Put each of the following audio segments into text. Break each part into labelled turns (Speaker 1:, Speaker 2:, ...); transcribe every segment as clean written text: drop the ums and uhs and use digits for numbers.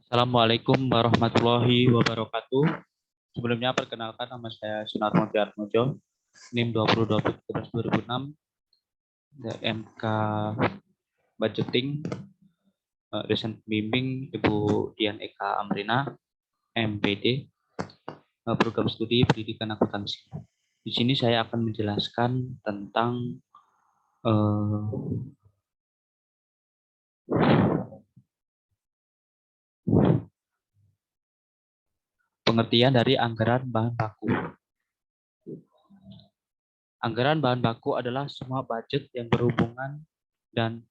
Speaker 1: Assalamualaikum warahmatullahi wabarakatuh. Sebelumnya perkenalkan nama saya Sunarmo Atmojo, NIM 2020-2006, MK Budgeting, dosen pembimbing Ibu Dian Eka Amrina, MPD, program studi pendidikan akuntansi. Di sini saya akan menjelaskan tentang pengertian dari anggaran bahan baku. Anggaran bahan baku adalah semua budget yang berhubungan dan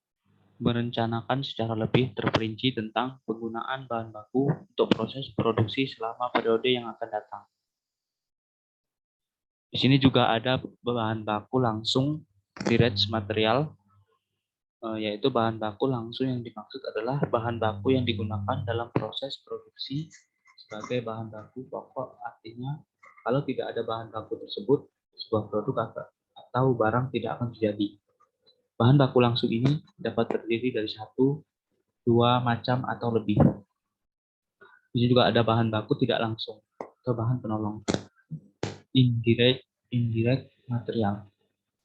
Speaker 1: merencanakan secara lebih terperinci tentang penggunaan bahan baku untuk proses produksi selama periode yang akan datang. Di sini juga ada bahan baku langsung, direct material, yaitu bahan baku langsung yang dimaksud adalah bahan baku yang digunakan dalam proses produksi sebagai bahan baku pokok. Artinya, kalau tidak ada bahan baku tersebut, sebuah produk atau barang tidak akan terjadi. Bahan baku langsung ini dapat terdiri dari satu, dua macam atau lebih. Di sini juga ada bahan baku tidak langsung atau bahan penolong. Indirect material.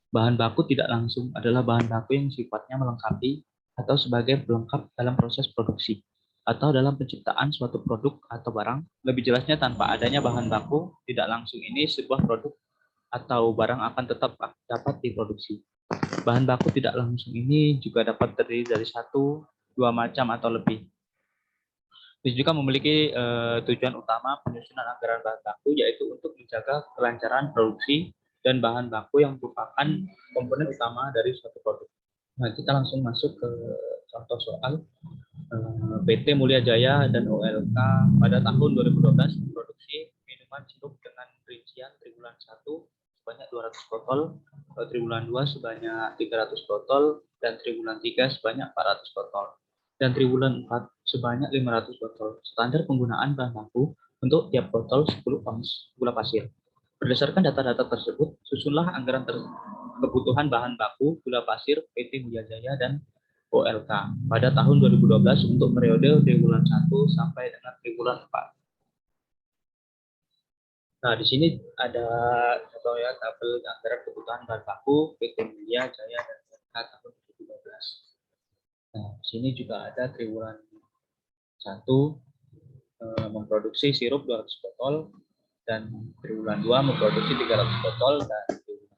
Speaker 1: Bahan baku tidak langsung adalah bahan baku yang sifatnya melengkapi atau sebagai pelengkap dalam proses produksi atau dalam penciptaan suatu produk atau barang. Lebih jelasnya, tanpa adanya bahan baku tidak langsung ini, sebuah produk atau barang akan tetap dapat diproduksi. Bahan baku tidak langsung ini juga dapat terdiri dari satu, dua macam atau lebih. Ini juga memiliki tujuan utama penyusunan anggaran bahan baku, yaitu untuk menjaga kelancaran produksi dan bahan baku yang merupakan komponen utama dari suatu produk. Nah, kita langsung masuk ke contoh soal. PT Mulia Jaya dan OLK pada tahun 2012 memproduksi minuman sirup dengan rincian triwulan 1 sebanyak 200 botol, triwulan 2 sebanyak 300 botol, dan triwulan 3 sebanyak 400 botol. Dan triwulan 4 sebanyak 500 botol. Standar penggunaan bahan baku untuk tiap botol 10 ons gula pasir. Berdasarkan data-data tersebut, susunlah anggaran kebutuhan bahan baku gula pasir PT Mulia Jaya dan OLK pada tahun 2012 untuk periode triwulan 1 sampai dengan triwulan 4. Nah, di sini ada contoh ya, tabel anggaran kebutuhan bahan baku PT Mulia Jaya dan OLK tahun 2012. Nah, di sini juga ada triwulan 1 memproduksi sirup 200 botol, dan triwulan 2 memproduksi 300 botol, dan triwulan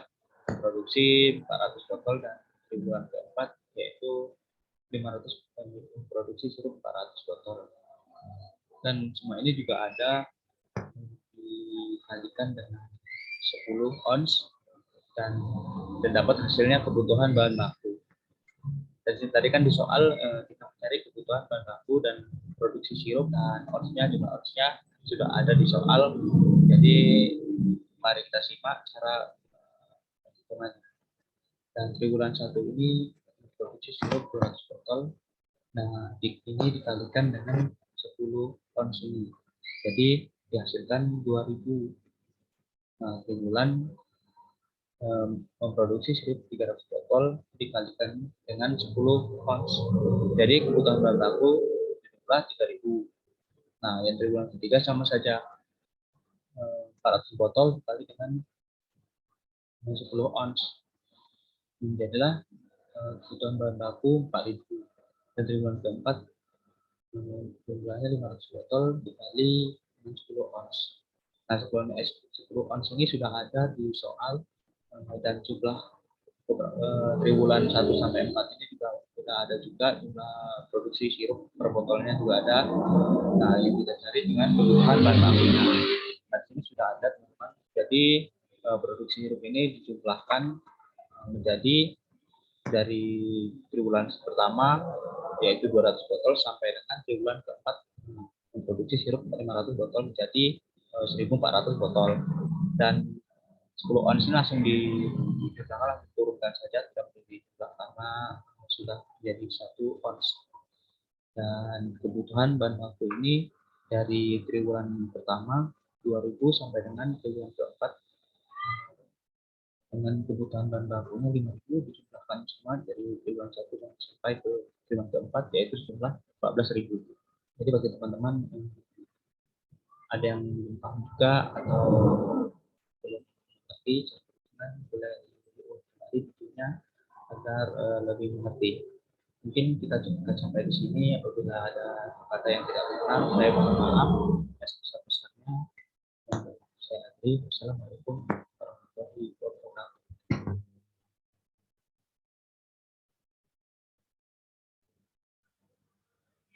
Speaker 1: 3 memproduksi 400 botol, dan triwulan keempat yaitu 500 memproduksi sirup 400 botol. Dan semua ini juga ada dikalikan dengan 10 ons dan dapat hasilnya kebutuhan bahan baku. Dan tadi kan di soal kita mencari kebutuhan bahan baku dan produksi sirup, dan onsnya sudah ada di soal. Jadi mari kita simak cara hitungannya. Dan triwulan 1 ini produksi sirup 200 botol. Nah, ini dikalikan dengan 10 ons ini. Jadi dihasilkan 2000. Nah, triwulan memproduksi sirup 300 botol dikalikan dengan 10 ons. Jadi kebutuhan bahan baku jumlah 3000. Nah, yang triwulan ketiga sama saja, 400 botol dikali dengan 10 ons. Jadilah kebutuhan bahan baku 4000. Dan triwulan keempat jumlahnya 500 botol dikali dengan 10 ons. Nah, 10 ons ini sudah ada di soal, dan jumlah triwulan 1 sampai 4 ini juga sudah ada juga jumlah produksi sirup per botolnya juga ada. Nah, yang kita cari dengan kebutuhan bahan bakunya. Nah, ini sudah ada, teman-teman. Jadi produksi sirup ini dijumlahkan menjadi dari triwulan pertama yaitu 200 botol sampai dengan triwulan keempat memproduksi sirup 500 botol menjadi 1400 botol. Dan 10 ons ini langsung diturunkan saja, tidak perlu dijumlah karena sudah menjadi 1 ons. Dan kebutuhan bahan baku ini dari triwulan pertama 2000 sampai dengan triwulan keempat dengan kebutuhan bahan bakunya 5000 dijumlahkan semua dari triwulan 1 sampai ke triwulan keempat, yaitu sejumlah 14.000. Jadi bagi teman-teman ada yang belum paham juga atau belum mengerti, boleh kembali videonya agar lebih mengerti. Mungkin kita cukupkan sampai di sini. Apabila ada kata yang tidak benar, saya mohon maaf. Sebesar-besarnya. Saya akhiri. Wassalamualaikum.